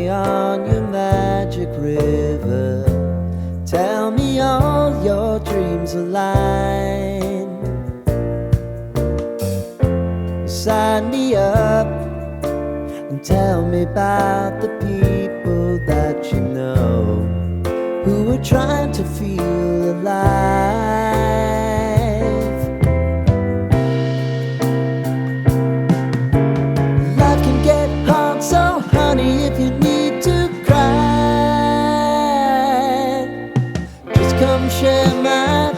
me on your magic river. Tell me all your dreams align. Sign me up and tell me about the people that you know who are trying to feel alive. Life can get hard, so honey, if you need to cry, just come share my